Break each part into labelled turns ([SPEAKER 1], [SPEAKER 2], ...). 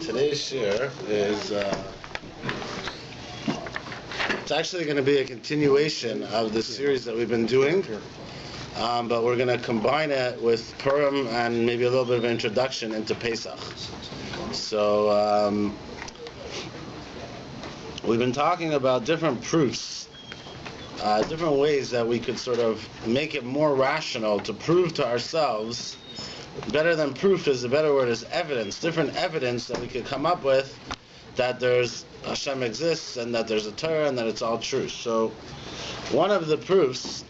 [SPEAKER 1] Today's shir is it's actually going to be a continuation of the series that we've been doing, but we're going to combine it with Purim and maybe a little bit of an introduction into Pesach. So we've been talking about different proofs, different ways that we could sort of make it more rational to prove to ourselves. Better than proof is the better word is evidence, different evidence that we could come up with that there's Hashem exists and that there's a Torah and that it's all true. So one of the proofs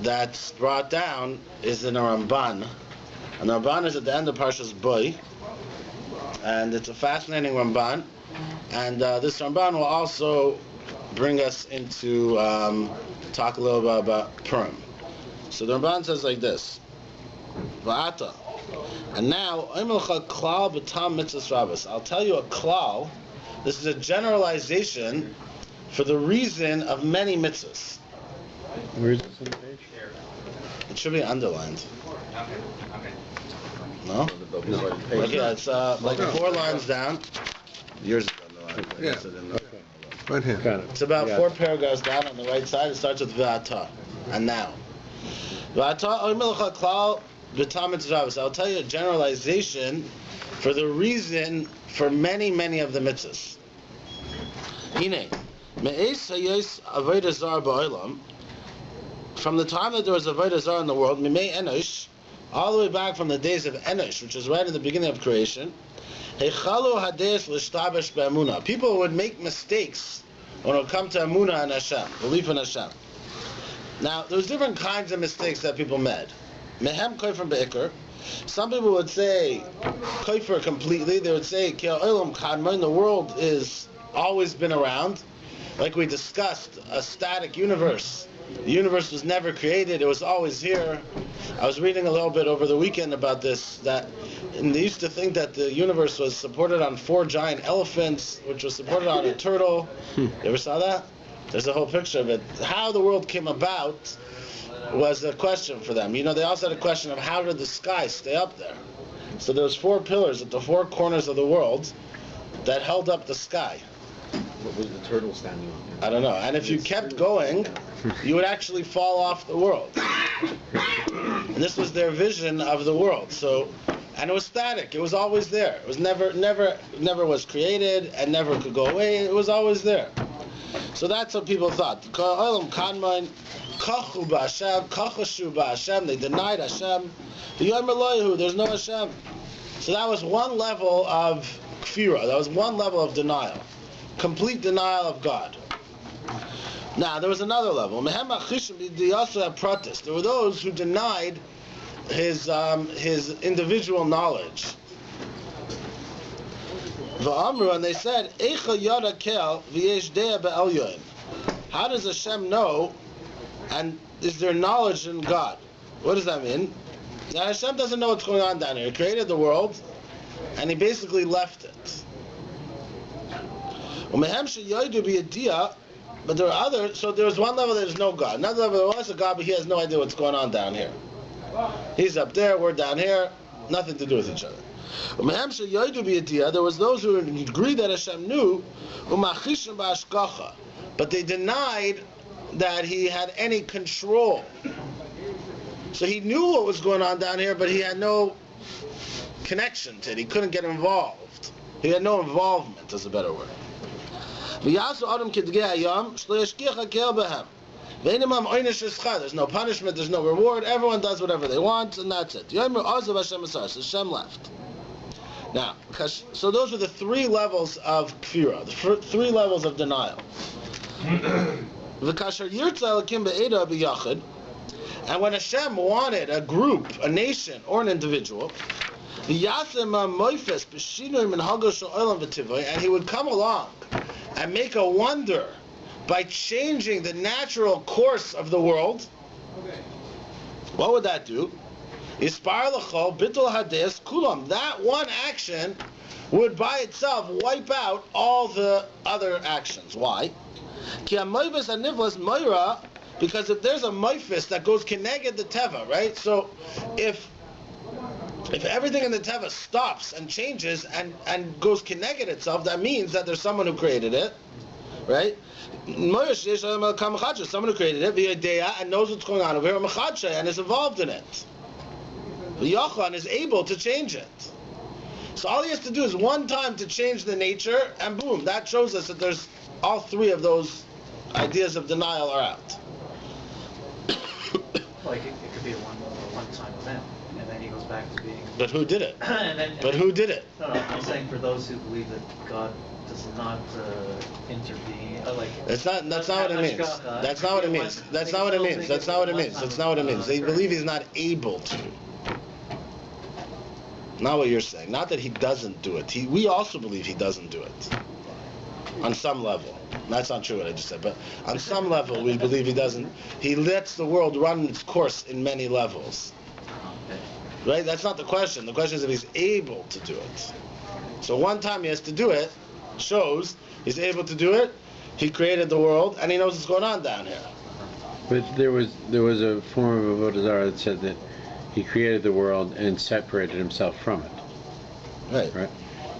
[SPEAKER 1] that's brought down is in a Ramban. And the Ramban is at the end of Parshas Boy, and it's a fascinating Ramban. And this Ramban will also bring us into talk a little bit about Purim. So the Ramban says like this. And now, I'll tell you a klal. This is a generalization for the reason of many mitzvahs.
[SPEAKER 2] Where is this on the page?
[SPEAKER 1] It should be underlined. No? Okay, it's like 4 lines down. Yours is underlined.
[SPEAKER 2] Yeah. Right here. Got it.
[SPEAKER 1] It's about 4 paragraphs down on the right side. It starts with V'ata. And now. I'll tell you a generalization for the reason for many, many of the mitzvahs. From the time that there was Avodah Zarah in the world, Naish, all the way back from the days of Naish, which is right in the beginning of creation, people would make mistakes when it would come to Emunah and Hashem, belief in Hashem. Now, there's different kinds of mistakes that people made. Mehem koifer be'ikr. Some people would say koifer completely. They would say ki ha'olam kadmon. The world is always been around, like we discussed. A static universe. The universe was never created. It was always here. I was reading a little bit over the weekend about this. That and they used to think that the universe was supported on 4 giant elephants, which was supported on a turtle. You ever saw that? There's a whole picture of it. How the world came about was a question for them. You know, they also had a question of how did the sky stay up there? So there was 4 pillars at the 4 corners of the world that held up the sky.
[SPEAKER 3] What was the turtle standing on?
[SPEAKER 1] I don't know. And if you kept going, you would actually fall off the world. And this was their vision of the world. So, and it was static. It was always there. It was never was created and never could go away. It was always there. So that's what people thought. They denied Hashem. There's no Hashem. So that was one level of kfira. That was one level of denial. Complete denial of God. Now, there was another level. They also have protests. There were those who denied his individual knowledge. And they said, how does Hashem know, and is there knowledge in God? What does that mean? Now Hashem doesn't know what's going on down here. He created the world, and he basically left it. But there are others, so there's one level there's no God. Another level there was a God, but he has no idea what's going on down here. He's up there, we're down here, nothing to do with each other. There was those who agreed that Hashem knew, but they denied that he had any control. So he knew what was going on down here, but he had no connection to it. He couldn't get involved. He had no involvement, is a better word. There's no punishment, there's no reward. Everyone does whatever they want, and that's it. Hashem left. Now, so those are the 3 levels of kfira, the 3 levels of denial. And when Hashem wanted a group, a nation, or an individual, and he would come along and make a wonder by changing the natural course of the world, what would that do? That one action would by itself wipe out all the other actions. Why? Because if there's a moifis that goes keneged the teva, right? So if If everything in the Teva stops and changes and goes keneged itself, that means that there's someone who created it, right? Someone who created it, and knows what's going on over here, and is involved in it. And is able to change it. So all he has to do is one time to change the nature, and boom, that shows us that there's all three of those ideas of denial are out.
[SPEAKER 4] Like it could be a one-time event, and then he goes back to being.
[SPEAKER 1] But who did it? Who did it?
[SPEAKER 4] No, I'm saying for those who believe that God does not intervene,
[SPEAKER 1] That's not what it means. That's not what it means. That's not what it means. That's not what it means. That's not what it means. They believe he's not able to. Not what you're saying. Not that he doesn't do it. We also believe he doesn't do it. On some level. That's not true what I just said, but on some level we believe he doesn't. He lets the world run its course in many levels. Right? That's not the question. The question is if he's able to do it. So one time he has to do it, shows he's able to do it, he created the world, and he knows what's going on down here.
[SPEAKER 2] But there was a form of Avodah Zarah that said that he created the world and separated himself from it. Right.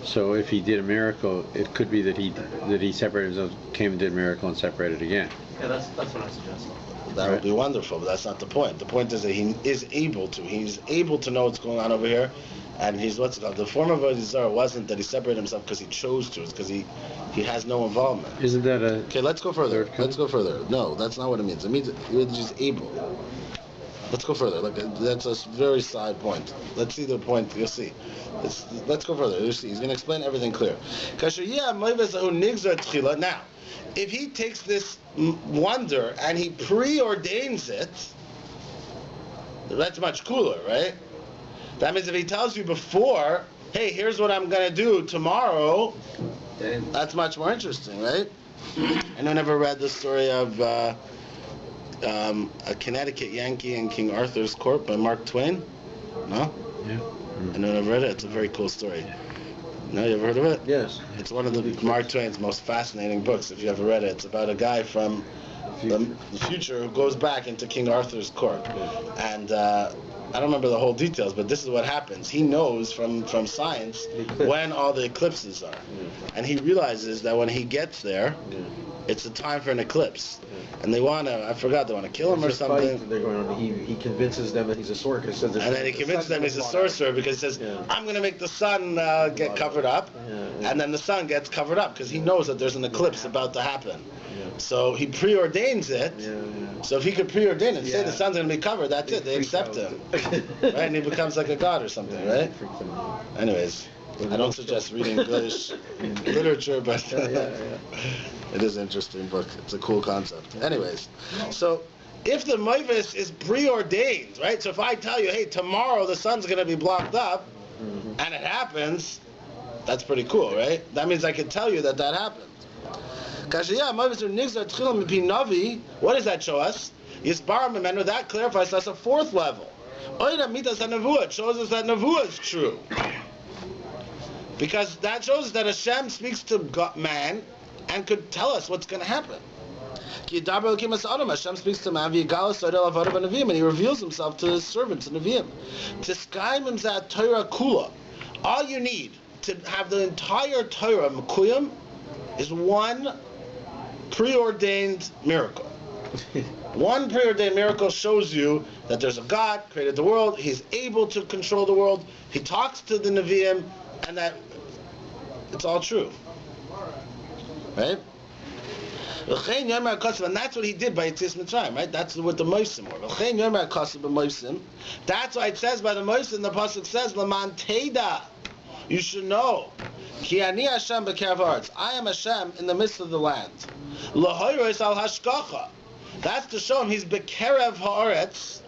[SPEAKER 2] So if he did a miracle, it could be that he separated himself, came and did a miracle, and separated again.
[SPEAKER 4] Yeah, that's what I'm suggesting.
[SPEAKER 1] That would be wonderful, but that's not the point. The point is that he is able to. He's able to know what's going on over here, and he's what's it called? The form of Avodah Zarah wasn't that he separated himself because he chose to. It's because he has no involvement.
[SPEAKER 2] Isn't that a?
[SPEAKER 1] Okay, let's go further. Let's go further. No, that's not what it means. It means he's able. Let's go further. That's a very side point. Let's see the point. You'll see. Let's go further. You'll see. He's going to explain everything clear. Now, if he takes this wonder and he preordains it, that's much cooler, right? That means if he tells you before, hey, here's what I'm going to do tomorrow, that's much more interesting, right? Anyone ever read the story of a Connecticut Yankee in King Arthur's Court by Mark Twain? No?
[SPEAKER 2] Yeah.
[SPEAKER 1] Anyone ever read it? It's a very cool story. No, you ever heard of it?
[SPEAKER 3] Yes.
[SPEAKER 1] It's one of the Mark Twain's most fascinating books, if you ever read it. It's about a guy from the future who goes back into King Arthur's court. And I don't remember the whole details, but this is what happens. He knows from science when all the eclipses are. And he realizes that when he gets there, it's a time for an eclipse. And they want to, I forgot, they want to kill him or something.
[SPEAKER 3] They're going on. He convinces them that he's a sorcerer.
[SPEAKER 1] And then he convinces them he's a sorcerer because he says, I'm going to make the sun get covered up. And then the sun gets covered up because he knows that there's an eclipse about to happen. So he preordains it. So if he could preordain it, say the sun's going to be covered, that's it. They accept him. Right? And he becomes like a god or something, right? Anyways. I don't suggest reading English literature, but it is an interesting book. It's a cool concept. Anyways, so if the Moivis is preordained, right? So if I tell you, hey, tomorrow the sun's going to be blocked up, and it happens, that's pretty cool, right? That means I can tell you that happened. What does that show us? That clarifies us a fourth level. It shows us that Nevuah is true. Because that shows us that Hashem speaks to man and could tell us what's going to happen. Hashem speaks to man and he reveals himself to his servants, the Nevi'im. All you need to have the entire Torah Mekuyim is one preordained miracle. One preordained miracle shows you that there's a God, created the world, he's able to control the world, he talks to the Nevi'im, and that it's all true. Right? And that's what he did by Yetzias Mitzrayim, right? That's what the Moisim were. That's why it says by the Moisim, the Pasuk says, Laman Teda. You should know. Ki ani Hashem b'kerev haaretz. I am Hashem in the midst of the land. L'hoyros al hashgacha. That's to show him he's b'kerev haaretz.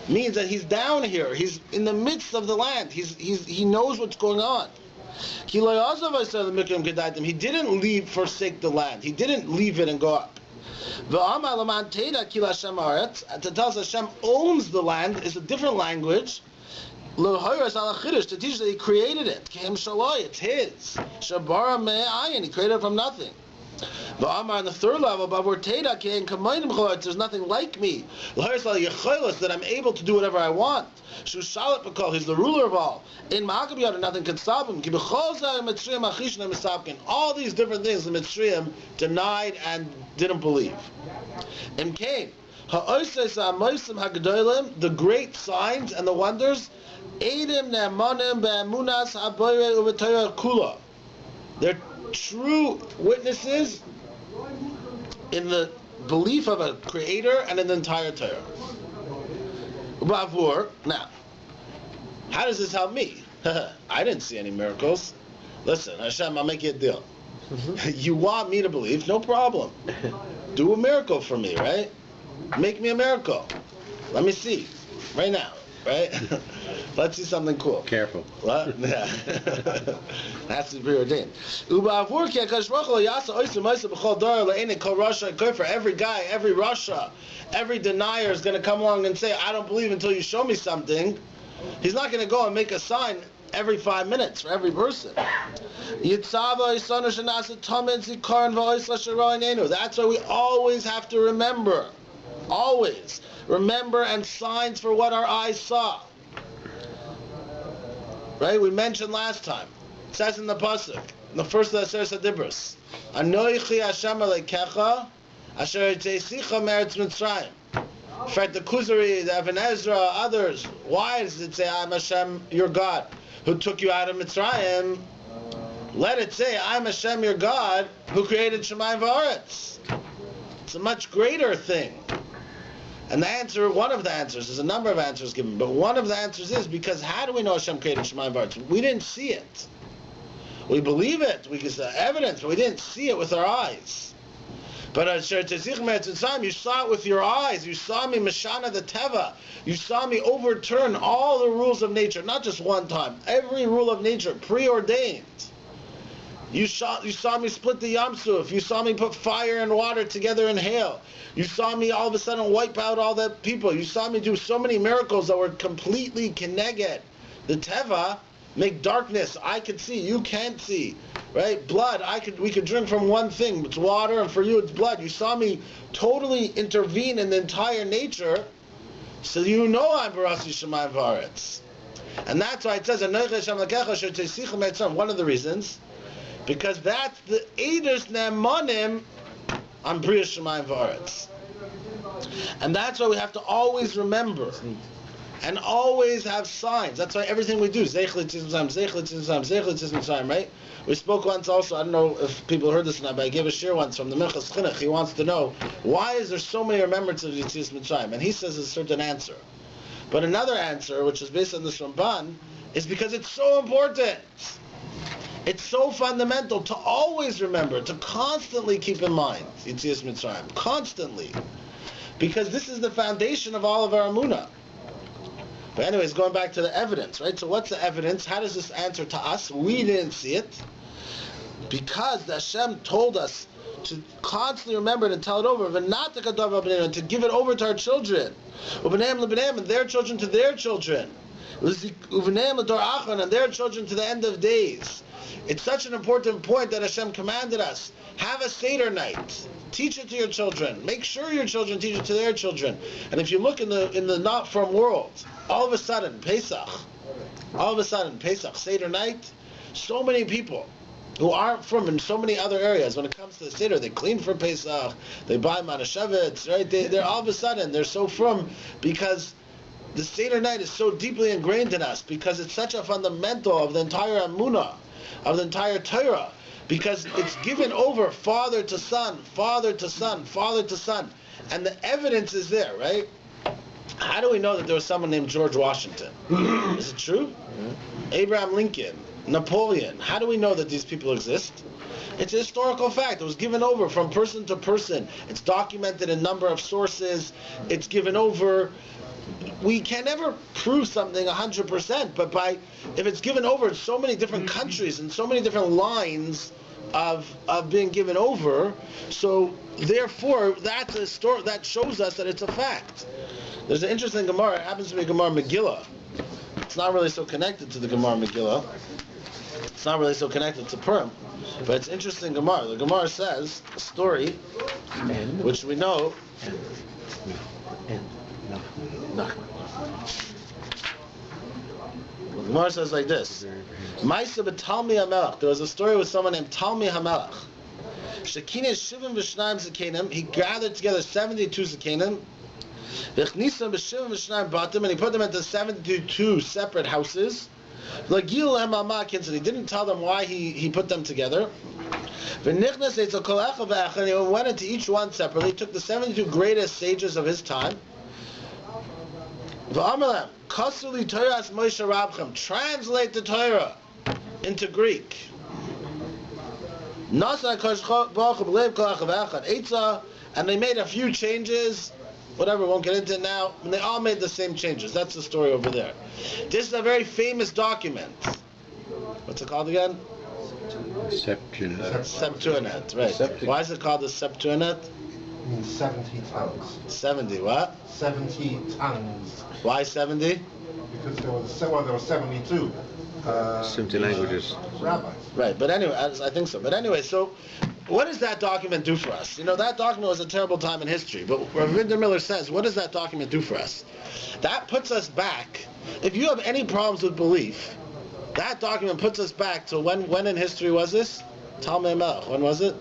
[SPEAKER 1] Means that he's down here. He's in the midst of the land. He knows what's going on. He didn't forsake the land. He didn't leave it and go up. To tell us Hashem owns the land is a different language. To teach that he created it. It's his. He created it from nothing. On the third level, there's nothing like me. That I'm able to do whatever I want. He's the ruler of all. In Ma'akabiyadah, nothing can stop him. All these different things the Mitzrayim denied and didn't believe. In Cain, the great signs and the wonders, they're true witnesses in the belief of a creator and in the entire Torah. Now, how does this help me? I didn't see any miracles. Listen, Hashem, I'll make you a deal. You want me to believe? No problem. Do a miracle for me, right? Make me a miracle. Let me see. Right now, right? Let's see something cool.
[SPEAKER 2] Careful.
[SPEAKER 1] What? Yeah. Has to be ordained. For every guy, every Rasha, every denier is going to come along and say, I don't believe until you show me something. He's not going to go and make a sign every 5 minutes for every person. That's why we always have to remember. Always. Remember and signs for what our eyes saw. Right? We mentioned last time. It says in the pasuk, in the first of the Aseret Hadibros, Anoichi Hashem Alekecha, Asher Yitzeicha Meretz Mitzrayim. In fact, the Kuzari, the Even Ezra, others, why does it say, I'm Hashem, your God, who took you out of Mitzrayim? Let it say, I'm Hashem, your God, who created Shemayim V'aretz. It's a much greater thing. And the answer, one of the answers, there's a number of answers given, but one of the answers is because how do we know Hashem created Shemayim V'aretz? We didn't see it. We believe it, we can see evidence, but we didn't see it with our eyes. But you saw it with your eyes. You saw me Mashana the Teva. You saw me overturn all the rules of nature, not just one time. Every rule of nature, preordained. You saw me split the Yam Suf. You saw me put fire and water together in hail. You saw me all of a sudden wipe out all the people. You saw me do so many miracles that were completely keneged. The Teva, make darkness. I could see, you can't see. Right? Blood, we could drink from one thing. It's water, and for you it's blood. You saw me totally intervene in the entire nature, so you know I'm Barasi Shemayim V'aretz. And that's why it says, one of the reasons, because that's the Eidos Ne'emanim on Bria Shemayim V'aretz. And that's why we have to always remember and always have signs. That's why everything we do, right? We spoke once also, I don't know if people heard this or not, but I gave a shir once from the Minchas Chinuch. He wants to know, why is there so many remembrances of Yetzias Mitzrayim? And he says a certain answer. But another answer, which is based on this Ramban, is because it's so important. It's so fundamental to always remember, to constantly keep in mind Yetzias Mitzrayim. Constantly. Because this is the foundation of all of our Emunah. But anyways, going back to the evidence, right? So what's the evidence? How does this answer to us? We didn't see it. Because the Hashem told us to constantly remember it and tell it over, and to give it over to our children, and their children to their children, and their children to the end of days. It's such an important point that Hashem commanded us. Have a Seder night. Teach it to your children. Make sure your children teach it to their children. And if you look in the not from world, all of a sudden, Pesach, Seder night, so many people who aren't from in so many other areas, when it comes to the Seder, they clean for Pesach, they buy Manashevitz, right? They're all of a sudden, they're so from, because the Seder night is so deeply ingrained in us, because it's such a fundamental of the entire Emunah, of the entire Torah, because it's given over father to son, father to son, father to son. And the evidence is there, right? How do we know that there was someone named George Washington? Is it true? Mm-hmm. Abraham Lincoln, Napoleon. How do we know that these people exist? It's a historical fact. It was given over from person to person. It's documented in a number of sources. It's given over. We can never prove something 100%, but if it's given over in so many different countries and so many different lines of being given over, so therefore that's a story that shows us that it's a fact. There's an interesting Gemara. It happens to be a Gemara Megillah. It's not really so connected to the Gemara Megillah. It's not really so connected to Purim, but it's interesting Gemara. The Gemara says a story, which we know. The Gemara says like this: Ma'aseh b'Talmi HaMelech. There was a story with someone named Talmi HaMelech. Shekines Shivim v'Shnayim Zakenim. He gathered together 72 Zakenim. V'Chnisa b'Shivim v'Shnayim Batim, and he put them into 72 separate houses. L'gil Lehem Amakin, and he didn't tell them why he put them together. V'Nichnas Eitzel Kol Echad V'Echad, and he went into each one separately. He took the 72 greatest sages of his time. V'Amalem Kasuli Torahs Moshe Rabchem. Translate the Torah into Greek. And they made a few changes, whatever, won't get into it now, and they all made the same changes. That's the story over there. This is a very famous document. What's it called again? Scepter Net, right. Why is it called the Scepter Net?
[SPEAKER 5] It means 70 tons.
[SPEAKER 1] 70 what?
[SPEAKER 5] 70 tons.
[SPEAKER 1] Why 70?
[SPEAKER 5] Because there were 72.
[SPEAKER 2] 70 languages.
[SPEAKER 5] Rabbis.
[SPEAKER 1] Right, but anyway, I think so. But anyway, so what does that document do for us? You know, that document was a terrible time in history, but Rabbi Miller says, what does that document do for us? That puts us back. If you have any problems with belief, that document puts us back to when in history was this? Talmud Melech. When was it?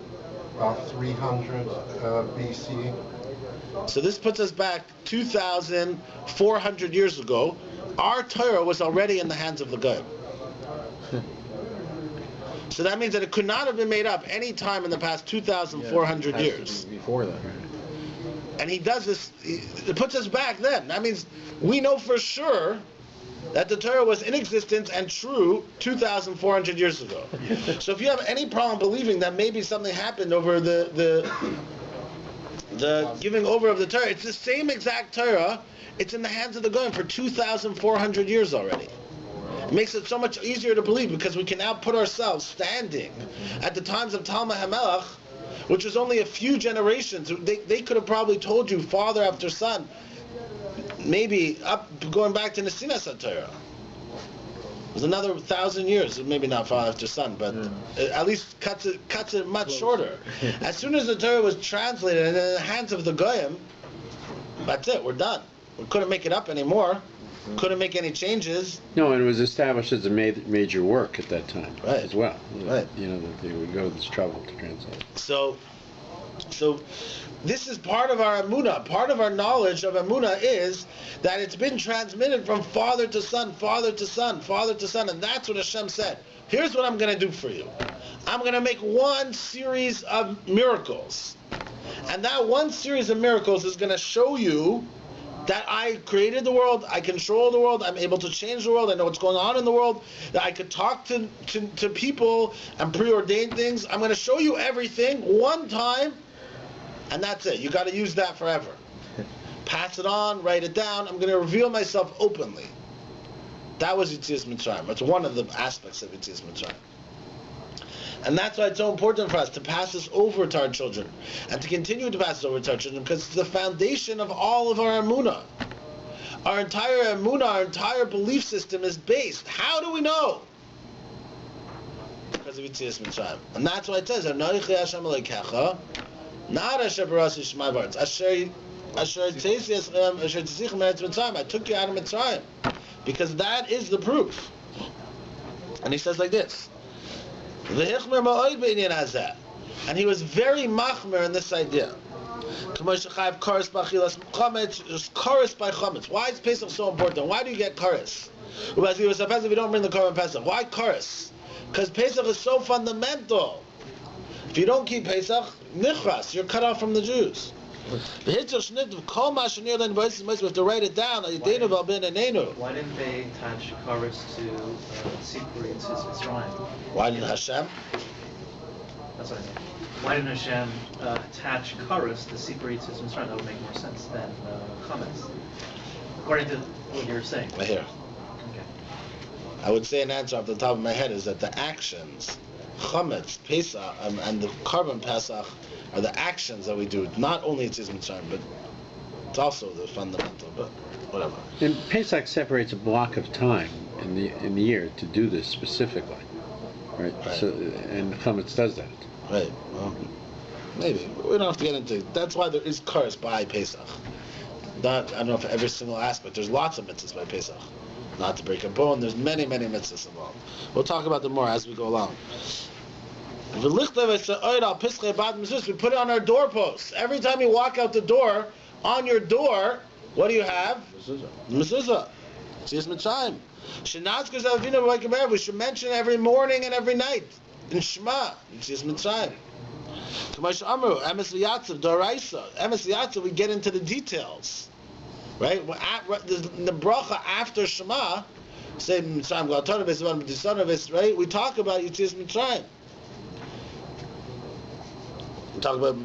[SPEAKER 5] About 300 BC.
[SPEAKER 1] So this puts us back 2,400 years ago. Our Torah was already in the hands of the Goyim. So that means that it could not have been made up any time in the past 2,400 years.
[SPEAKER 3] Before that.
[SPEAKER 1] And he does this, it puts us back then. That means we know for sure that the Torah was in existence and true 2,400 years ago. So if you have any problem believing that maybe something happened over the giving over of the Torah, it's the same exact Torah. It's in the hands of the Goyim for 2,400 years already. It makes it so much easier to believe because we can now put ourselves standing at the times of Talmud HaMelech, which was only a few generations. They could have probably told you father after son, maybe up going back to Nesinas HaTorah. It was another 1,000 years, maybe not father after son, but at least cuts it much shorter. As soon as the Torah was translated and in the hands of the Goyim, that's it, we're done. We couldn't make it up anymore. Couldn't make any changes.
[SPEAKER 2] No, and it was established as a major work at that time as well.
[SPEAKER 1] Right.
[SPEAKER 2] You know, that they would go to this trouble to translate.
[SPEAKER 1] So this is part of our emunah. Part of our knowledge of emunah is that it's been transmitted from father to son, father to son, father to son, and that's what Hashem said. Here's what I'm going to do for you. I'm going to make one series of miracles. And that one series of miracles is going to show you that I created the world, I control the world, I'm able to change the world, I know what's going on in the world, that I could talk to people and preordain things. I'm going to show you everything one time, and that's it. You got to use that forever. Pass it on, write it down. I'm going to reveal myself openly. That was Yetzias Mitzrayim. That's one of the aspects of Yetzias Mitzrayim. And that's why it's so important for us to pass this over to our children and to continue to pass it over to our children, because it's the foundation of all of our emunah. Our entire emunah, our entire belief system is based. How do we know? Because of Yetzias Mitzrayim. And that's why it says, Anochi Hashem Elokecha, not Asher barasi Shemai Baretz, Asher Tzeitzis Asher Tzichem Eretz Mitzrayim. I took you out of Mitzrayim. Because that is the proof. And he says like this. And he was very machmer in this idea. Kares by chametz. Why is Pesach so important? Why do you get kares? If you don't bring the korban Pesach, why kares? Because Pesach is so fundamental. If you don't keep Pesach, nichras, you're cut off from the Jews. We have to write it down.
[SPEAKER 4] Why didn't they attach kares to Sipuri to Mitzrayim?
[SPEAKER 1] Why didn't Hashem?
[SPEAKER 4] That's what I mean. Why didn't Hashem attach kares to Sipuri to Mitzrayim? That would make more sense than chametz, according to what you're saying.
[SPEAKER 1] Right here.
[SPEAKER 4] Okay.
[SPEAKER 1] I would say an answer off the top of my head is that the actions, chametz, Pesach, and the korban Pesach, are the actions that we do. Not only it's Mitzrayim, but it's also the fundamental. But whatever.
[SPEAKER 2] And Pesach separates a block of time in the year to do this specifically. right? So, and chametz does that.
[SPEAKER 1] Right. Well, maybe we don't have to get into. That's why there is kares by Pesach. Not, I don't know for every single aspect. There's lots of mitzvahs by Pesach. Not to break a bone. There's many mitzvahs involved. We'll talk about them more as we go along. We put it on our doorposts. Every time you walk out the door, on your door, what do you have? Mezuzah. We should mention every morning and every night in Shema. We get into the details, right? The bracha after Shema, say Mitzrayim, right? We talk about Yetzias Mitzrayim. We talk about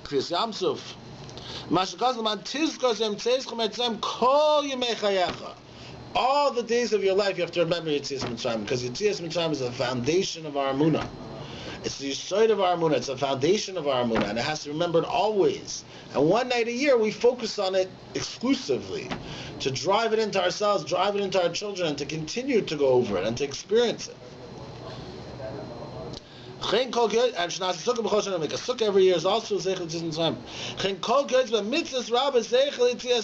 [SPEAKER 1] Kriyas Yamsuf. All the days of your life you have to remember Yetzias Mitzrayim, because Yetzias Mitzrayim is the foundation of our Amunah. It's the side of our Amunah, it's the foundation of our Amunah, and it has to be remembered always. And one night a year we focus on it exclusively, to drive it into ourselves, drive it into our children, and to continue to go over it and to experience it. And make a sukkah every year is also Zeichel Yetzias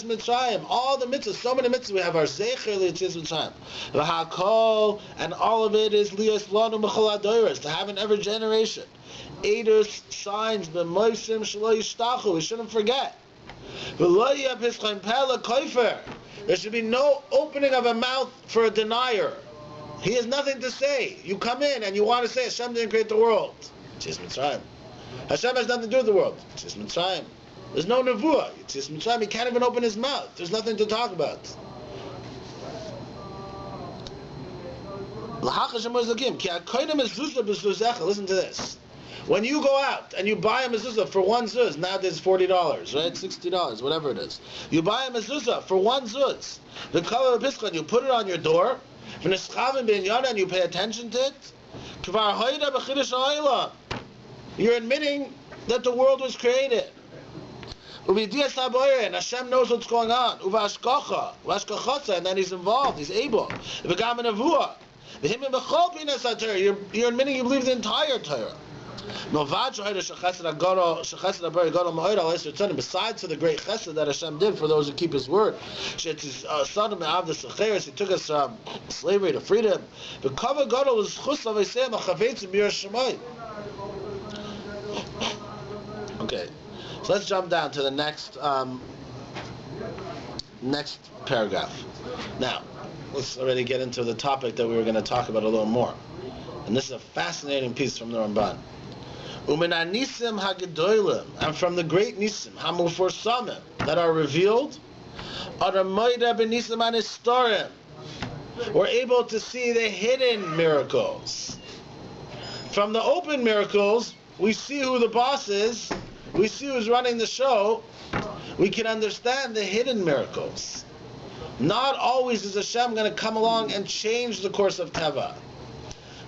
[SPEAKER 1] Mitzrayim. All the mitzvahs, so many mitzvahs we have are Zeichel Yetzias Mitzrayim. And all of it is Lias Lanu B'chol HaDoros, to have in every generation. Eidos, signs, B'moisim Shelo Yishtachu, we shouldn't forget. There should be no opening of a mouth for a denier. He has nothing to say. You come in and you want to say Hashem didn't create the world. Yetzias Mitzrayim. Hashem has nothing to do with the world. Yetzias Mitzrayim. There's no nevuah. Yetzias Mitzrayim. He can't even open his mouth. There's nothing to talk about. Listen to this. When you go out and you buy a mezuzah for one zuz, nowadays $40, right? $60, whatever it is. You buy a mezuzah for one zuz. The color of Pischa, and you put it on your door. And you pay attention to it, you're admitting that the world was created. And Hashem knows what's going on. And then He's involved, He's able. You're admitting you believe the entire Torah. Besides for the great chesed that Hashem did for those who keep His word, He took us from slavery to freedom. Okay, so let's jump down to the next paragraph. Now, let's already get into the topic that we were going to talk about a little more. And this is a fascinating piece from the Ramban. And from the great nisim, hamuforsamim, that are revealed, we're able to see the hidden miracles. From the open miracles, we see who the boss is, we see who's running the show, we can understand the hidden miracles. Not always is Hashem going to come along and change the course of Teva.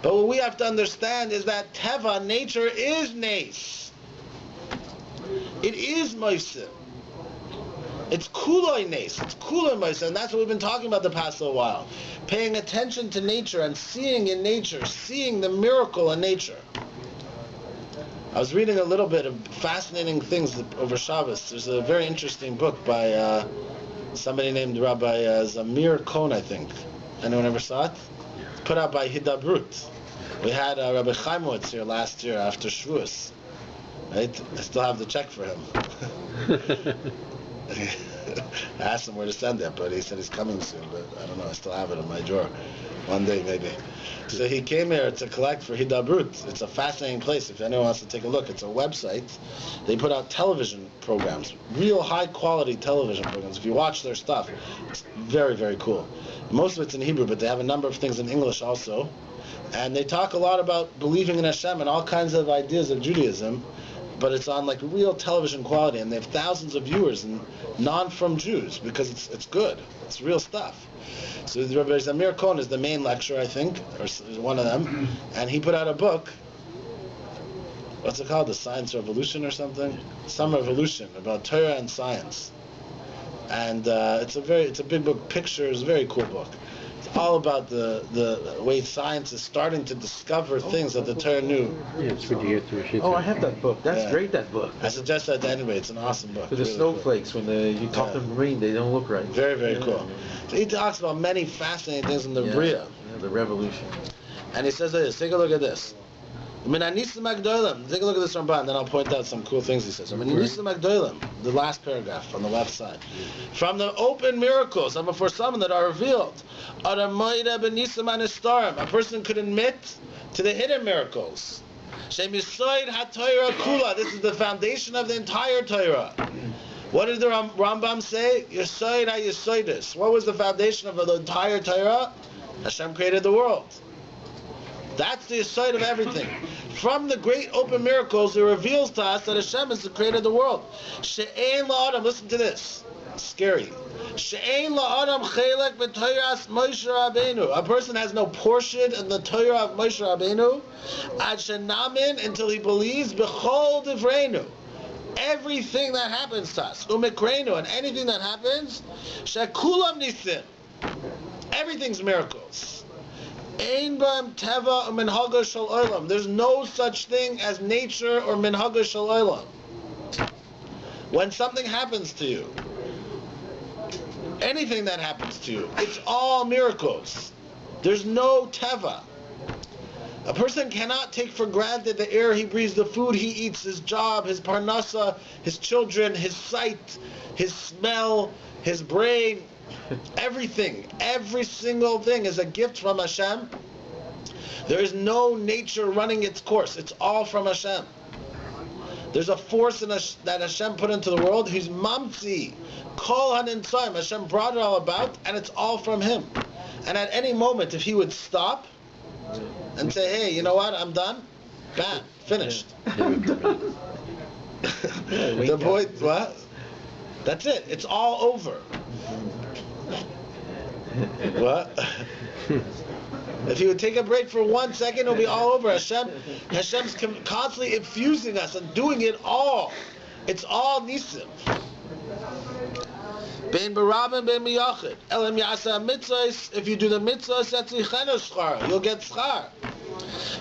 [SPEAKER 1] But what we have to understand is that Teva, nature, is Naish. It is Moisim. It's Kuloi Naish. It's Kuloi Moisim. And that's what we've been talking about the past little while. Paying attention to nature and seeing in nature, seeing the miracle in nature. I was reading a little bit of fascinating things over Shabbos. There's a very interesting book by somebody named Rabbi Zamir Cohn, I think. Anyone ever saw it? Put out by Hidabrut. We had Rabbi Chaimowitz here last year after Shavuos. Right? I still have the check for him. I asked him where to send it, but he said he's coming soon. But I don't know. I still have it in my drawer. One day maybe. So he came here to collect for Hidabrut. It's a fascinating place. If anyone wants to take a look, it's a website. They put out television programs, real high quality television programs. If you watch their stuff, it's very, very cool. Most of it's in Hebrew, but they have a number of things in English also. And they talk a lot about believing in Hashem and all kinds of ideas of Judaism, but it's on like real television quality, and they have thousands of viewers, and none from Jews, because it's good. It's real stuff. So Rabbi Zamir Cohn is the main lecturer, I think, or one of them, and he put out a book. What's it called? The Science Revolution or something? Some revolution about Torah and science. And it's a big book. Pictures, very cool book. It's all about the way science is starting to discover things that the Torah knew.
[SPEAKER 2] Yeah, it's when you get to a shit.
[SPEAKER 3] Oh, I have that book. That's
[SPEAKER 1] Yeah.
[SPEAKER 3] great, that book.
[SPEAKER 1] I suggest that to anybody. It's an awesome book.
[SPEAKER 3] For the
[SPEAKER 1] really cool.
[SPEAKER 3] snowflakes, when you talk to them green, they don't look right.
[SPEAKER 1] Very, very cool. So he talks about many fascinating things in the Bria.
[SPEAKER 3] Yeah, the revolution.
[SPEAKER 1] And he says this, take a look at this. Take a look at this Ramban, and then I'll point out some cool things he says. The last paragraph on the left side. From the open miracles, and before some that are revealed, a person could admit to the hidden miracles. This is the foundation of the entire Torah. What did the Rambam say? Yesoid ha-yesoidis. What was the foundation of the entire Torah? Hashem created the world. That's the side of everything. From the great open miracles, it reveals to us that Hashem is the creator of the world. She'ein la'adam, listen to this. It's scary. She'ein la'adam chelek b'toras Moshe Rabbeinu. A person has no portion in the Torah of Moshe Rabbeinu. Ad shenamin, until he believes b'chol divreinu. Everything that happens to us. Umikreinu, and anything that happens. She'kulam nisim. Everything's miracles. Ein b'am teva u'minhaga shel olam. There's no such thing as nature or minhaga shel olam. When something happens to you, anything that happens to you, it's all miracles. There's no teva. A person cannot take for granted the air he breathes, the food he eats, his job, his parnasa, his children, his sight, his smell, his brain. Everything, every single thing is a gift from Hashem. There is no nature running its course. It's all from Hashem. There's a force that Hashem put into the world. He's mamtzi, kol hanintzayim. Hashem brought it all about, and it's all from Him. And at any moment, if He would stop and say, "Hey, you know what? I'm done." Bam, finished. The boy, what? That's it. It's all over. What? If he would take a break for 1 second, it'll be all over. Hashem's constantly infusing us and doing it all. It's all nisim. Ben barabim ben miyachid. Elam yasa mitzvahs. If you do the mitzvahs, that's yichenu schar. You'll get schar.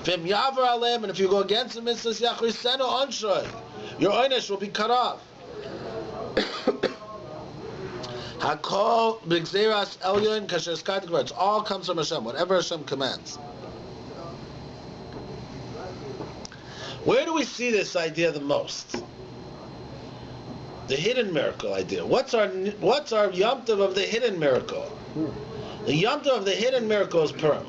[SPEAKER 1] V'im yavar alem. And if you go against the mitzvahs, yachrisenu anshoy. Your oynesh will be cut off. Hakol b'gzeras elyon kasher skatikvar. It all comes from Hashem. Whatever Hashem commands. Where do we see this idea the most? The hidden miracle idea. What's our Yom Tov of the hidden miracle? The Yom Tov of the hidden miracle is Purim.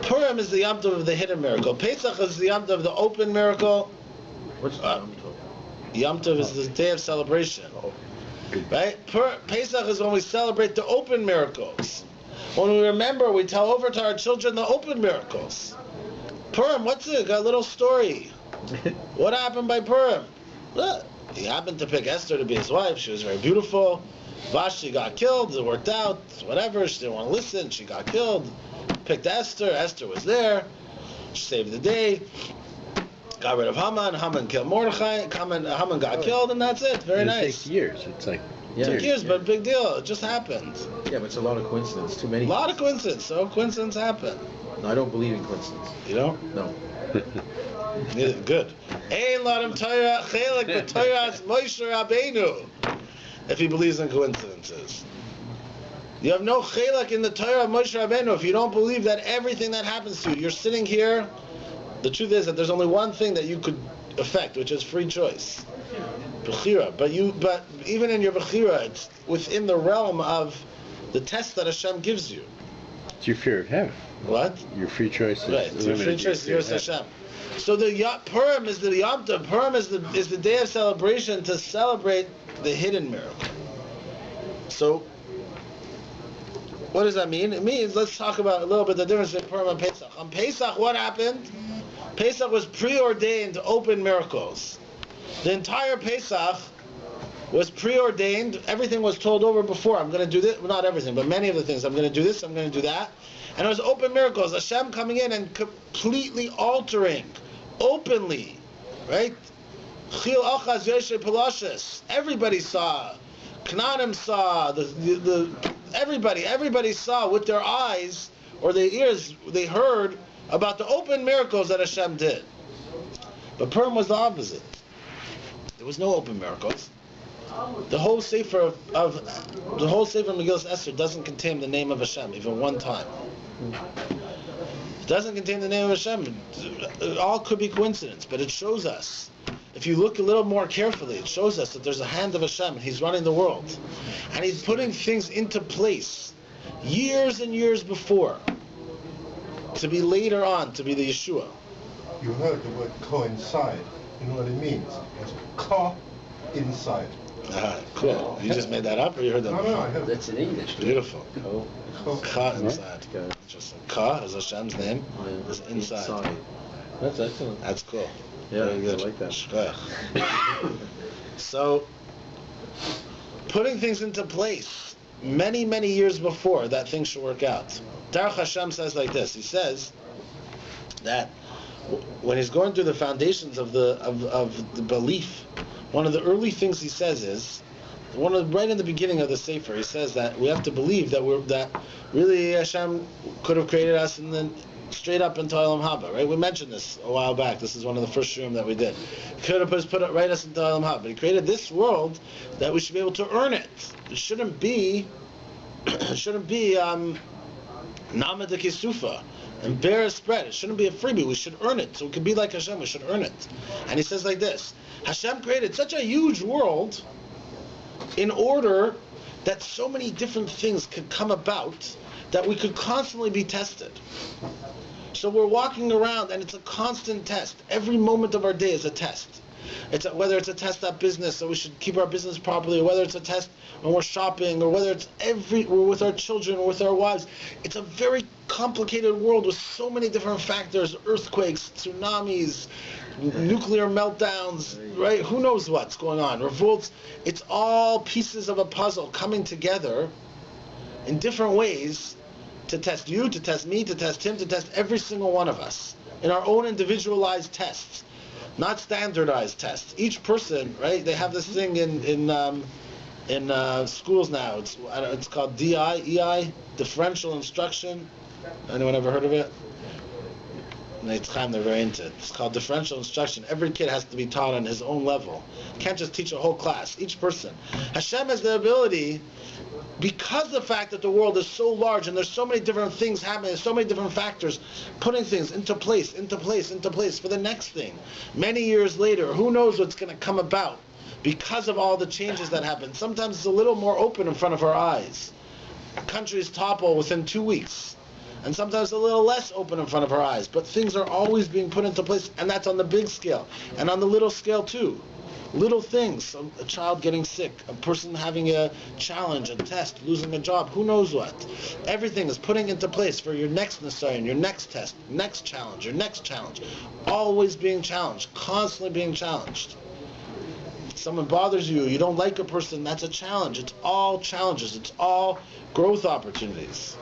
[SPEAKER 1] Purim is the Yom Tov of the hidden miracle. Pesach is the Yom Tov of the open miracle.
[SPEAKER 3] What's the Yom Tov?
[SPEAKER 1] Yom Tov is the day of celebration, right? Pesach is when we celebrate the open miracles. When we remember, we tell over to our children the open miracles. Purim, what's it? Got a little story. What happened by Purim? Well, he happened to pick Esther to be his wife. She was very beautiful. Vashti got killed. It worked out. Whatever. She didn't want to listen. She got killed. Picked Esther. Esther was there. She saved the day. Got rid of Haman. Haman killed Mordechai. Haman got killed, and that's it. Very nice.
[SPEAKER 2] It takes years. It's like
[SPEAKER 1] it took years, but big deal. It just happened.
[SPEAKER 3] Yeah, but it's a lot of coincidence. Too many.
[SPEAKER 1] A lot of coincidence. So coincidence happen.
[SPEAKER 3] No, I don't believe in coincidence.
[SPEAKER 1] You don't?
[SPEAKER 3] No.
[SPEAKER 1] Good. Ein ladam Torah chelek b'Torahs Moshe Rabbeinu. If he believes in coincidences, you have no chelek in the Torah of Moshe Rabbeinu. If you don't believe that everything that happens to you, you're sitting here. The truth is that there's only one thing that you could affect, which is free choice, bechira. But even in your bechira, it's within the realm of the test that Hashem gives you.
[SPEAKER 2] It's your fear of heaven.
[SPEAKER 1] What?
[SPEAKER 2] Your free choice is
[SPEAKER 1] right. Your free choice is yours, Hashem. So the Purim is the Yom Tov. Purim is the day of celebration to celebrate the hidden miracle. So, what does that mean? It means, let's talk about a little bit the difference between Purim and Pesach. On Pesach, what happened? Pesach was preordained to open miracles. The entire Pesach was preordained. Everything was told over before. I'm going to do this. Well, not everything, but many of the things. I'm going to do this. I'm going to do that. And it was open miracles. Hashem coming in and completely altering, openly, right? Everybody saw Canaanim saw, everybody saw with their eyes or their ears, they heard about the open miracles that Hashem did. But Purim was the opposite. There was no open miracles. The whole Sefer Megillas Esther doesn't contain the name of Hashem even one time. It doesn't contain the name of Hashem. It all could be coincidence, but it shows us. If you look a little more carefully, it shows us that there's a hand of Hashem, and He's running the world. And He's putting things into place years and years before, to be later on, to be the Yeshua.
[SPEAKER 5] You heard the word coincide. You know what it means? It's co-inside.
[SPEAKER 1] Cool. You just made that up, or you heard that before?
[SPEAKER 5] No, I heard it.
[SPEAKER 3] That's in English.
[SPEAKER 1] Beautiful. Ka
[SPEAKER 3] Right?
[SPEAKER 1] inside.
[SPEAKER 3] Okay.
[SPEAKER 1] Interesting. Ka is Hashem's name. Is inside.
[SPEAKER 3] That's excellent.
[SPEAKER 1] That's cool.
[SPEAKER 3] Yeah,
[SPEAKER 1] Very good.
[SPEAKER 3] I like that.
[SPEAKER 1] Shkoyach. So, putting things into place many, many years before that things should work out. Darach Hashem says like this. He says that when he's going through the foundations of the belief, one of the early things he says is, right in the beginning of the Sefer, he says that we have to believe that really Hashem could have created us and then straight up into Olam Haba, right? We mentioned this a while back. This is one of the first shurim that we did. He could have right us into Olam Haba, but He created this world that we should be able to earn it. It shouldn't be Nama de Kisufa and bear a spread. It shouldn't be a freebie. We should earn it. So it could be like Hashem. We should earn it. And he says like this: Hashem created such a huge world in order that so many different things could come about that we could constantly be tested. So we're walking around and it's a constant test. Every moment of our day is a test. Whether it's a test at business, so we should keep our business properly, or whether it's a test when we're shopping, or whether it's we're with our children or with our wives. It's a very complicated world with so many different factors: earthquakes, tsunamis, nuclear meltdowns, right? Who knows what's going on? Revolts. It's all pieces of a puzzle coming together in different ways to test you, to test me, to test him, to test every single one of us in our own individualized tests, not standardized tests. Each person, right? They have this thing in schools now. It's called EI, differential instruction. Anyone ever heard of it? Next time they're very into it. It's called differential instruction. Every kid has to be taught on his own level. You can't just teach a whole class. Each person. Hashem has the ability, because of the fact that the world is so large and there's so many different things happening, there's so many different factors, putting things into place for the next thing. Many years later, who knows what's going to come about because of all the changes that happen. Sometimes it's a little more open in front of our eyes. Countries topple within 2 weeks. And sometimes a little less open in front of our eyes. But things are always being put into place, and that's on the big scale. And on the little scale too. Little things, a child getting sick, a person having a challenge, a test, losing a job, who knows what. Everything is putting into place for your next Nisayon, your next test, next challenge, your next challenge. Always being challenged, constantly being challenged. If someone bothers you, you don't like a person, that's a challenge. It's all challenges, it's all growth opportunities.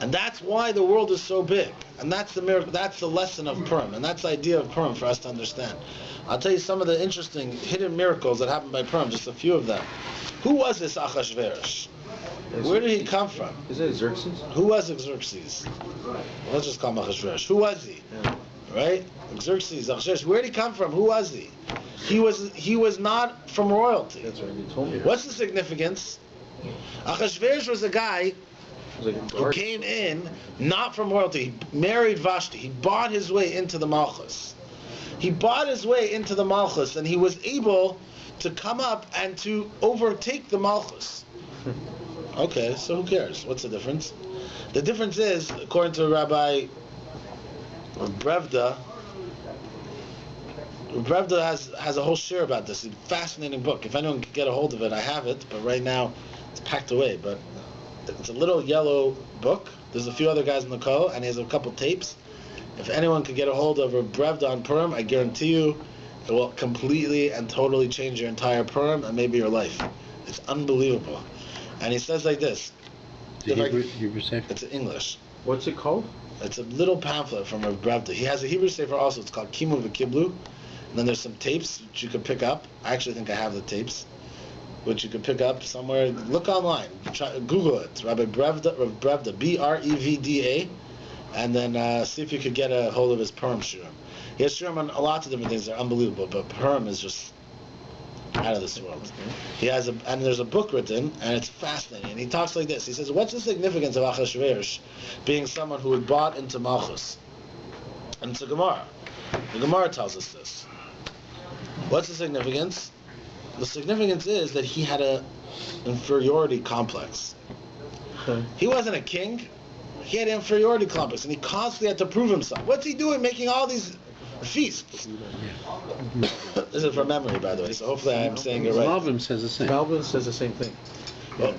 [SPEAKER 1] And that's why the world is so big. And that's the miracle, that's the lesson of Purim, and that's the idea of Purim for us to understand. I'll tell you some of the interesting hidden miracles that happened by Purim, just a few of them. Who was this Achashverosh? Where did he come from?
[SPEAKER 3] Is it Xerxes?
[SPEAKER 1] Who was Xerxes? Let's just call him Achashverosh. Who was he?
[SPEAKER 3] Yeah.
[SPEAKER 1] Right? Xerxes, Achashverosh. Where did he come from? Who was he? He was not from royalty.
[SPEAKER 3] That's right, you told me.
[SPEAKER 1] What's the significance? Achashverosh was a guy who came in not from royalty. He married Vashti. He bought his way into the Malchus. He bought his way into the Malchus, and he was able to come up and to overtake the Malchus. Okay, so who cares? What's the difference? The difference is, according to Rabbi Brevda has a whole share about this. It's a fascinating book. If anyone can get a hold of it, I have it, but right now it's packed away. But it's a little yellow book. There's a few other guys in the call, and he has a couple tapes. If anyone could get a hold of a Brevda on Purim, I guarantee you it will completely and totally change your entire Purim and maybe your life. It's unbelievable. And he says like this.
[SPEAKER 2] The Hebrew Sefer?
[SPEAKER 1] It's in English.
[SPEAKER 3] What's it called?
[SPEAKER 1] It's a little pamphlet from a Brevda. He has a Hebrew Sefer also. It's called Kimu V'Kiblu. And then there's some tapes that you could pick up. I actually think I have the tapes. which you can pick up somewhere. Look online, Google it, Rabbi Brevda, B-R-E-V-D-A, and then see if you could get a hold of his Purim shiurim. He has shiurim on lots of different things that are unbelievable, but Purim is just out of this world. He has and there's a book written, and it's fascinating. And he talks like this. He says, "What's the significance of Achashverosh being someone who had bought into Malchus?" And it's a Gemara. The Gemara tells us this. What's the significance? The significance is that he had a inferiority complex. He wasn't a king. He had an inferiority complex, and he constantly had to prove himself. What's he doing, making all these feasts? This is from memory, by the way, so hopefully I'm saying it right.
[SPEAKER 2] Malbim says the same.
[SPEAKER 3] Malbim says the same thing.
[SPEAKER 1] Well,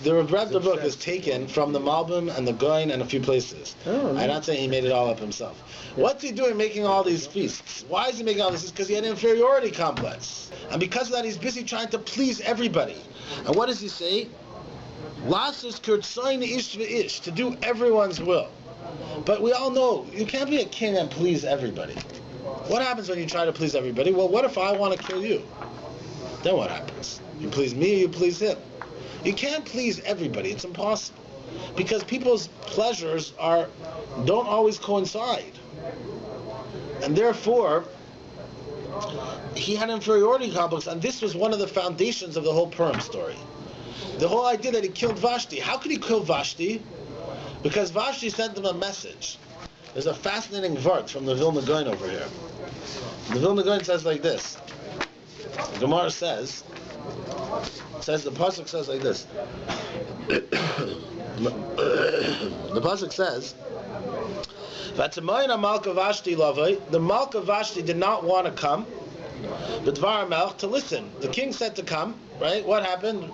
[SPEAKER 1] the Rebbe book is taken from the Malbim and the Goin and a few places. I'm not saying he made it all up himself. What's he doing making all these feasts? Why is he making all these feasts? Because he had an inferiority complex. And because of that, he's busy trying to please everybody. And what does he say? Lasus kurtsoin ish v'ish, to do everyone's will. But we all know, you can't be a king and please everybody. What happens when you try to please everybody? Well, what if I want to kill you? Then what happens? You please me, you please him. You can't please everybody. It's impossible. Because people's pleasures don't always coincide. And therefore, he had an inferiority complex, and this was one of the foundations of the whole Purim story. The whole idea that he killed Vashti. How could he kill Vashti? Because Vashti sent him a message. There's a fascinating vart from the Vilna Gaon over here. The Vilna Gaon says like this. The Gemara says, the pasuk says like this. The pasuk says, the Malka Vashti did not want to come, but Dvar Melch to listen. The king said to come, right? What happened?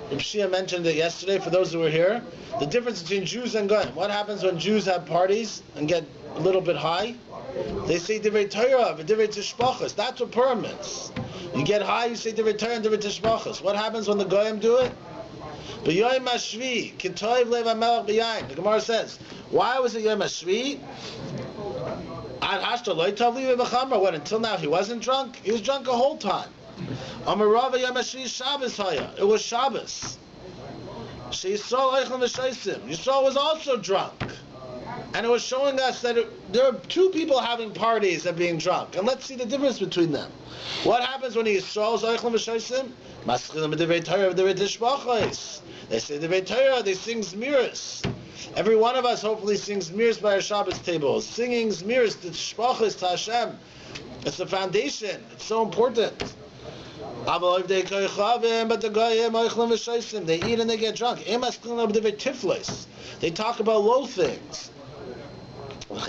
[SPEAKER 1] Rabbi Shia mentioned it yesterday for those who were here. The difference between Jews and Goyim. What happens when Jews have parties and get a little bit high? They say Divrei Torah, Divrei Tishbachos. That's what Purim means. You get high, you say Divrei Torah and Divrei Tishbachos. What happens when the Goyim do it? B'yoyim Hashvi, K'toiv Lev HaMelech B'yayin. The Gemara says, why was it Yom Hashvi? What, until now he wasn't drunk? He was drunk the whole time. Amarava Yom Hashvi Shabbos Haya. It was Shabbos. Yisrael was also drunk. And it was showing us that there are two people having parties and being drunk. And let's see the difference between them. What happens when Yisrael is Eichel V'Shaisim? Maschilim B'Divrei Torah B'Divrei Tishbachos. They say Divrei Torah, they sing Zmiris. Every one of us hopefully sings Zmiris by our Shabbos table. Singing Zmiris to Tishbachos to Hashem. It's the foundation. It's so important. But the Goyim, they eat and they get drunk. They talk about low things. What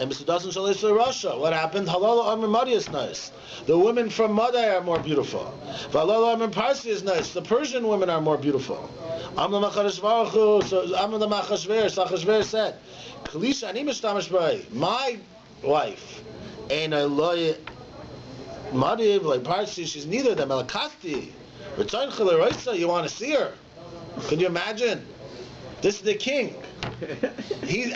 [SPEAKER 1] happened? The women from Mordy are more beautiful. Parsi is nice. The Persian women are more beautiful. Achashverosh said, my wife, Parsi, she's neither of them. You want to see her? Could you imagine? This is the king.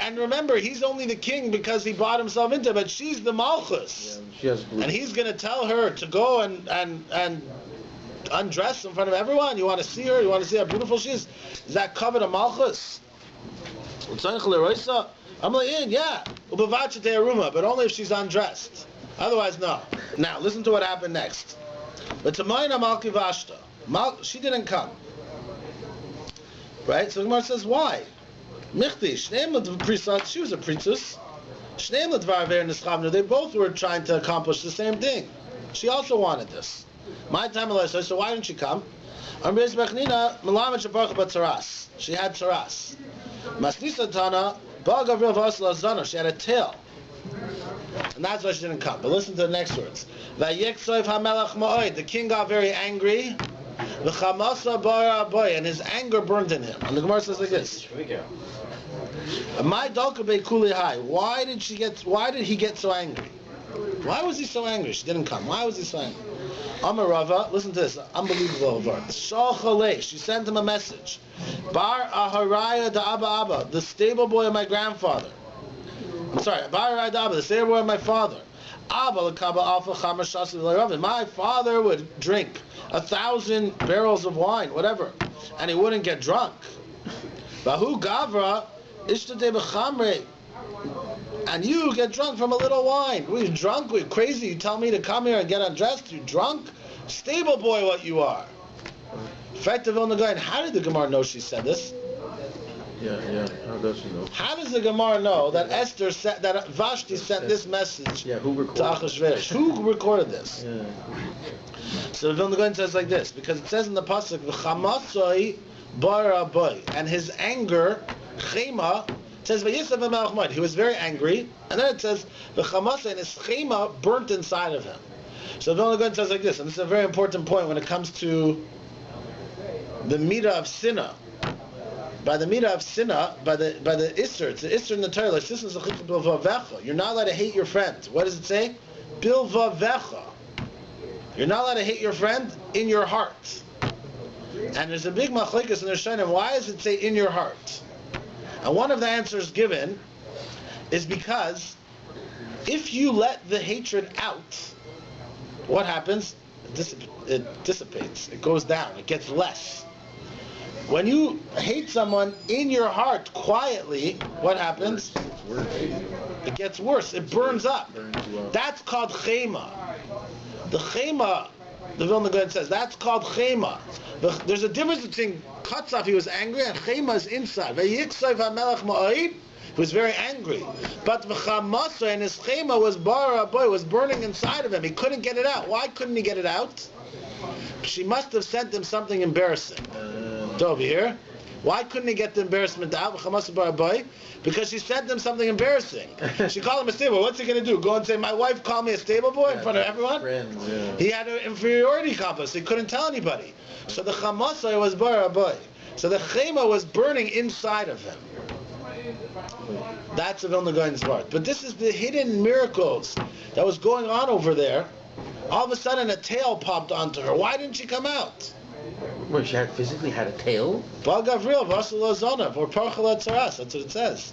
[SPEAKER 1] And remember, he's only the king because he bought himself into it, but she's the Malchus.
[SPEAKER 3] Yeah,
[SPEAKER 1] and he's going to tell her to go and undress in front of everyone. You want to see her? You want to see how beautiful she is? Is that covered a Malchus? I'm like, yeah. But only if she's undressed. Otherwise, no. Now, listen to what happened next. But Tamayna Malki Vashta. She didn't come. Right? So the Gemara says, why? Michti, she was a priestess. They both were trying to accomplish the same thing. She also wanted this. My time so why didn't she come? She had tzaras. She had a tail. And that's why she didn't come. But listen to the next words. The king got very angry. And his anger burned in him. And the Gemara says like this. Why did he get so angry? Why was he so angry? She didn't come. Why was he so angry? Amarava, listen to this, unbelievable verse. She sent him a message. Bar Aharaya da Abba Abba, the stable boy of my grandfather. I'm sorry, the same word of my father. My father would drink 1,000 barrels of wine, whatever, and he wouldn't get drunk. Bahu gavra ishtadei b'chamrei. And you get drunk from a little wine. We're drunk, we're crazy. You tell me to come here and get undressed. You drunk? Stable boy what you are. Fact of Vilna Gaon, how did the Gemara know she said this?
[SPEAKER 3] Yeah. How does she know?
[SPEAKER 1] How does the Gemara know that Esther said, that Vashti sent this message to Achashverosh? Who recorded this?
[SPEAKER 3] Yeah.
[SPEAKER 1] So Vilna Gaon says like this, because it says in the pasuk, "V'chamasoi bara boy," and his anger, chema, it says Vayisav v'melech Mordy. He was very angry, and then it says v'chamasoi, and his chema burnt inside of him. So Vilna Gaon says like this, and this is a very important point when it comes to the midah of sinah. By the midah of sinah, by the isser, it's the isser in the Torah. You're not allowed to hate your friend. What does it say? Bilvavecha. You're not allowed to hate your friend in your heart. And there's a big machlekes in the Rishonim. Why does it say in your heart? And one of the answers given is because if you let the hatred out, what happens? It dissipates. It goes down. It gets less. When you hate someone in your heart quietly, what happens? It gets worse. It burns up. That's called chema. The chema, the Vilna Gaon says, that's called chema. There's a difference between Katzav, he was angry, and chema is inside. He was very angry. But v'chamasa, and his chema was was burning inside of him. He couldn't get it out. Why couldn't he get it out? She must have sent him something embarrassing. Over here. Why couldn't he get the embarrassment out? Because she sent him something embarrassing. She called him a stable boy. What's he going to do? Go and say, my wife called me a stable boy in front of everyone?
[SPEAKER 3] Friends, yeah.
[SPEAKER 1] He had an inferiority complex. He couldn't tell anybody. So the chamasa was boy. So the chema was burning inside of him. That's a Vilna Gaon's part. But this is the hidden miracles that was going on over there. All of a sudden a tail popped onto her. Why didn't she come out?
[SPEAKER 3] Well, she physically had a tail?
[SPEAKER 1] Bal Gavril, Vasula Zonav, or Parchalat Saras. That's what it says.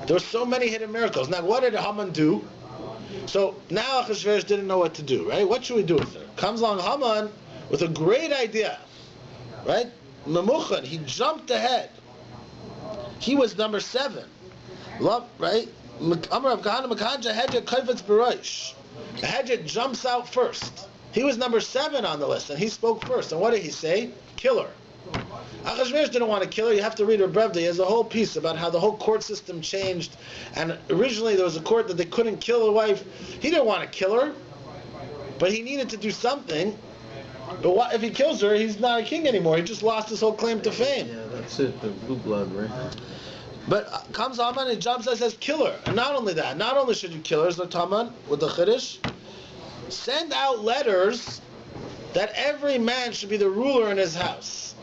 [SPEAKER 1] There were so many hidden miracles. Now, what did Haman do? So now Achashverosh didn't know what to do, right? What should we do with her? Comes along Haman with a great idea, right? Memuchan, he jumped ahead. He was number 7. Right? Amar Rav Kahana Makanja Hedja Kovetz B'Rosh. The Hedja jumps out first. He was number 7 on the list, and he spoke first. And what did he say? Kill her. Achashverosh didn't want to kill her. You have to read Rabbi. He has a whole piece about how the whole court system changed. And originally there was a court that they couldn't kill a wife. He didn't want to kill her, but he needed to do something. But what, if he kills her, he's not a king anymore. He just lost his whole claim to fame.
[SPEAKER 3] Yeah, that's it. The blue blood, right?
[SPEAKER 1] But comes Haman and jumps and says, kill her. And not only that, not only should you kill her, says Haman, with the Chiddush, send out letters that every man should be the ruler in his house.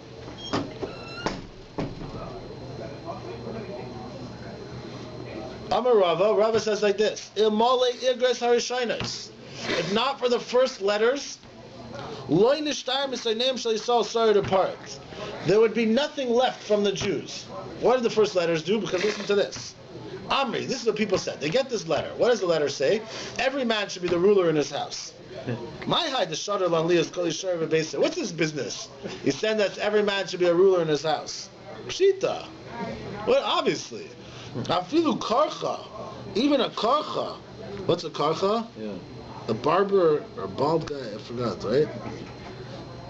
[SPEAKER 1] Amar Rava says like this, if not for the first letters, there would be nothing left from the Jews. What did the first letters do? Because listen to this. Amri, this is what people said. They get this letter. What does the letter say? Every man should be the ruler in his house. What's this business? He said that every man should be a ruler in his house. Pshita. Well, obviously. Afilu karcha. Even a karcha. What's a karcha?
[SPEAKER 3] Yeah.
[SPEAKER 1] A barber or bald guy, I forgot, right?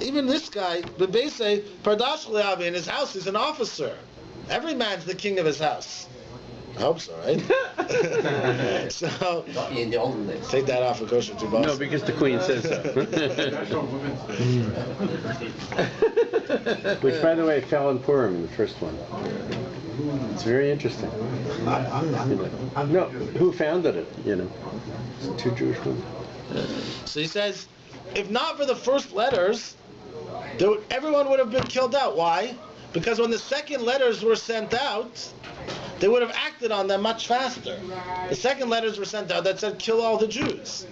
[SPEAKER 1] Even this guy, Bebese, Pardash Leavi, in his house, he's an officer. Every man's the king of his house. I hope so, right? So,
[SPEAKER 6] in the olden days.
[SPEAKER 1] Take that off of kosher to boss.
[SPEAKER 2] No, because the queen says so. Which, by the way, fell in Purim, the first one. It's very interesting. No, who founded it, It's 2 Jewish women.
[SPEAKER 1] So he says, if not for the first letters, everyone would have been killed out. Why? Because when the second letters were sent out, they would have acted on them much faster. The second letters were sent out that said, kill all the Jews.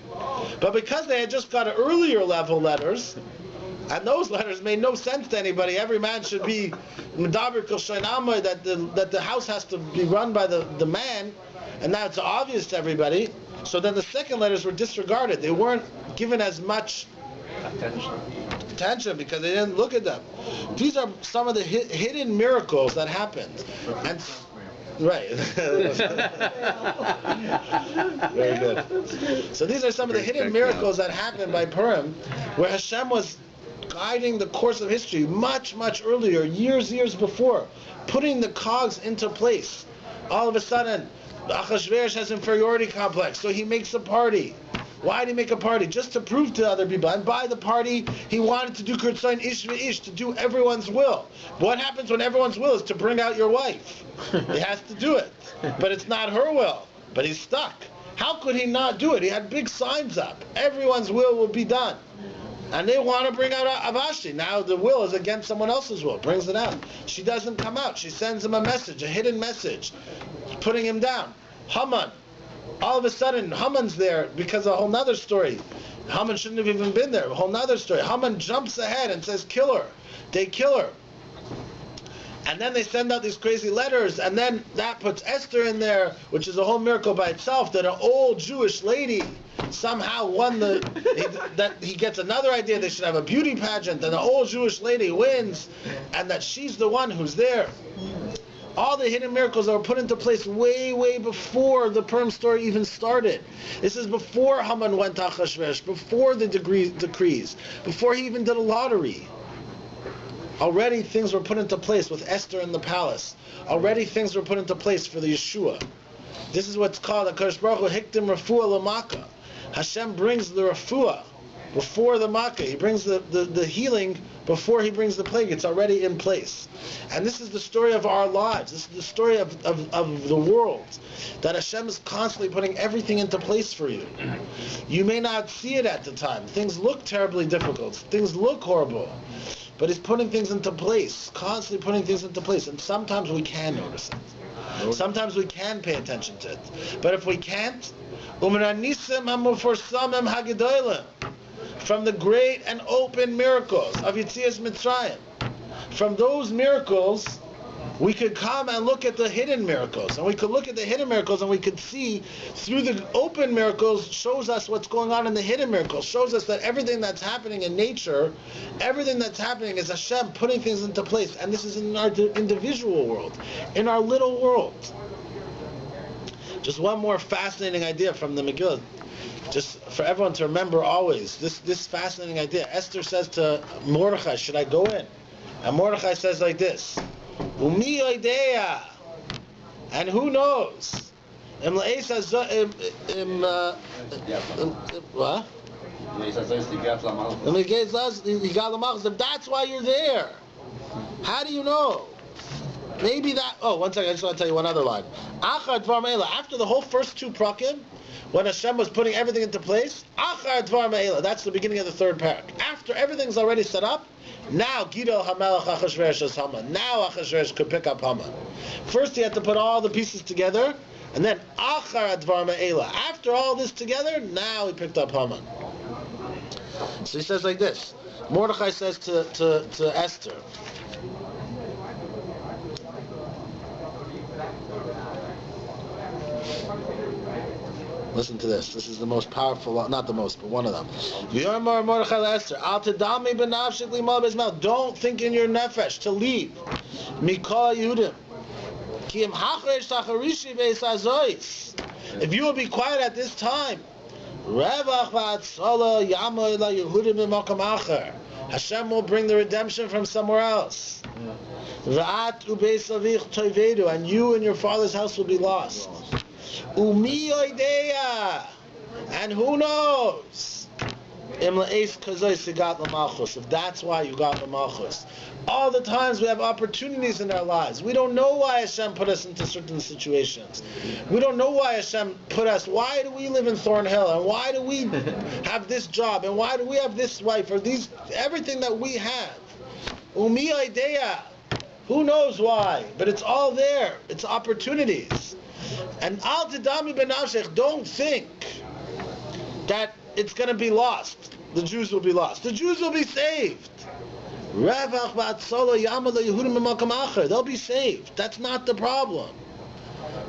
[SPEAKER 1] But because they had just got earlier level letters, And those letters made no sense to anybody. Every man should be medaber kol shaynamai, that the house has to be run by the man, and that's obvious to everybody. So then the second letters were disregarded. They weren't given as much attention because they didn't look at them. These are some of the hidden miracles that happened. And right. Very good. So these are some of the hidden miracles that happened by Purim, where Hashem was guiding the course of history much, much earlier, years before, putting the cogs into place. All of a sudden, Achashverosh has inferiority complex, so he makes a party. Why did he make a party? Just to prove to other people. And by the party, he wanted to do Kurtzain Ish V'ish, to do everyone's will. What happens when everyone's will is to bring out your wife? He has to do it. But it's not her will. But he's stuck. How could he not do it? He had big signs up. Everyone's will be done. And they want to bring out Avashti. Now the will is against someone else's will. Brings it out. She doesn't come out. She sends him a message, a hidden message, putting him down. Haman. All of a sudden, Haman's there because a whole nother story. Haman shouldn't have even been there. A whole nother story. Haman jumps ahead and says, kill her. They kill her. And then they send out these crazy letters, and then that puts Esther in there, which is a whole miracle by itself, that an old Jewish lady somehow won that he gets another idea they should have a beauty pageant, and the old Jewish lady wins, and that she's the one who's there. All the hidden miracles that were put into place way before the Purim story even started. This is before Haman went to Achashverosh, before the decrees, before he even did a lottery. Already things were put into place with Esther in the palace. Already things were put into place for the Yeshua. This is what's called HaKadosh Baruch Hu Hiktim Refuah L'Maka. Hashem brings the Refuah before the Makkah. He brings the healing before he brings the plague. It's already in place. And this is the story of our lives. This is the story of the world. That Hashem is constantly putting everything into place for you. You may not see it at the time. Things look terribly difficult. Things look horrible. But he's putting things into place, constantly putting things into place. And sometimes we can notice it. Sometimes we can pay attention to it. But if we can't, from the great and open miracles of Yetzias Mitzrayim, from those miracles, we could come and look at the hidden miracles. And we could look at the hidden miracles and we could see through the open miracles shows us what's going on in the hidden miracles. Shows us that everything that's happening in nature, everything that's happening is Hashem putting things into place. And this is in our individual world, in our little world. Just one more fascinating idea from the Megillah. Just for everyone to remember always, this fascinating idea. Esther says to Mordechai, should I go in? And Mordechai says like this, Umi idea, and who knows? If that's why you're there, how do you know? Maybe that. Oh, one second. I just want to tell you one other line. After the whole first two prakim, when Hashem was putting everything into place, that's the beginning of the third parak. After everything's already set up, now Gidol HaMelech Achashverosh as Haman. Now Achashverosh could pick up Haman. First he had to put all the pieces together, and then Achar Advar Me'ela. After all this together, now he picked up Haman. So he says like this. Mordechai says to Esther, listen to this. This is the most powerful, not the most, but one of them. Don't think in your nefesh to leave. If you will be quiet at this time, Hashem will bring the redemption from somewhere else. And you and your father's house will be lost. Umi oidea, and who knows? If that's why you got the malchus. All the times we have opportunities in our lives. We don't know why Hashem put us into certain situations. We don't know why Hashem put us. Why do we live in Thornhill? And why do we have this job? And why do we have this wife? Or everything that we have. Umi oidea. Who knows why? But it's all there. It's opportunities. And al tidami benafshech, don't think that it's going to be lost. the Jews will be lost. The Jews will be saved. They'll be saved. That's not the problem.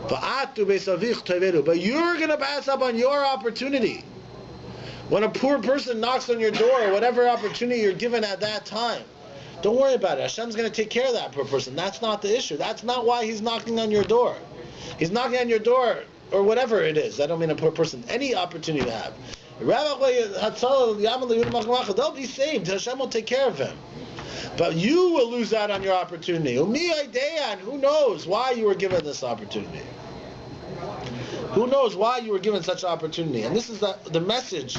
[SPEAKER 1] But you're going to pass up on your opportunity. When a poor person knocks on your door, whatever opportunity you're given at that time, don't worry about it. Hashem's going to take care of that poor person. That's not the issue. That's not why he's knocking on your door. He's knocking on your door, or whatever it is. I don't mean a poor person. Any opportunity you have. They'll be saved. Hashem will take care of him. But you will lose out on your opportunity. And who knows why you were given this opportunity? Who knows why you were given such an opportunity? And this is the message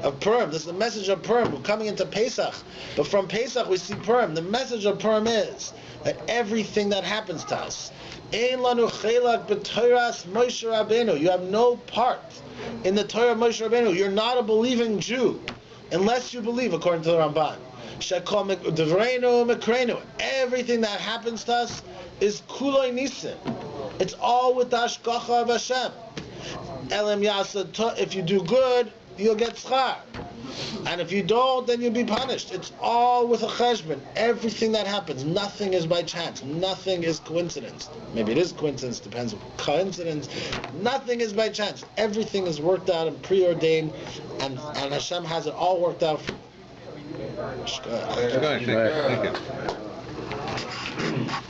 [SPEAKER 1] of Purim. This is the message of Purim. We're coming into Pesach. But from Pesach we see Purim. The message of Purim is that everything that happens to us, Ein lanu chelak b'Toras Moshe Rabbeinu. You have no part in the Torah of Moshe Rabbeinu. You're not a believing Jew unless you believe according to the Ramban. Everything that happens to us is kuloi nisim. It's all with the hashgacha of Hashem. If you do good, you'll get schar. And if you don't, then you'll be punished. It's all with a cheshbon. Everything that happens, nothing is by chance. Nothing is coincidence. Maybe it is coincidence, depends on coincidence. Nothing is by chance. Everything is worked out and preordained, and Hashem has it all worked out.
[SPEAKER 2] Thank you.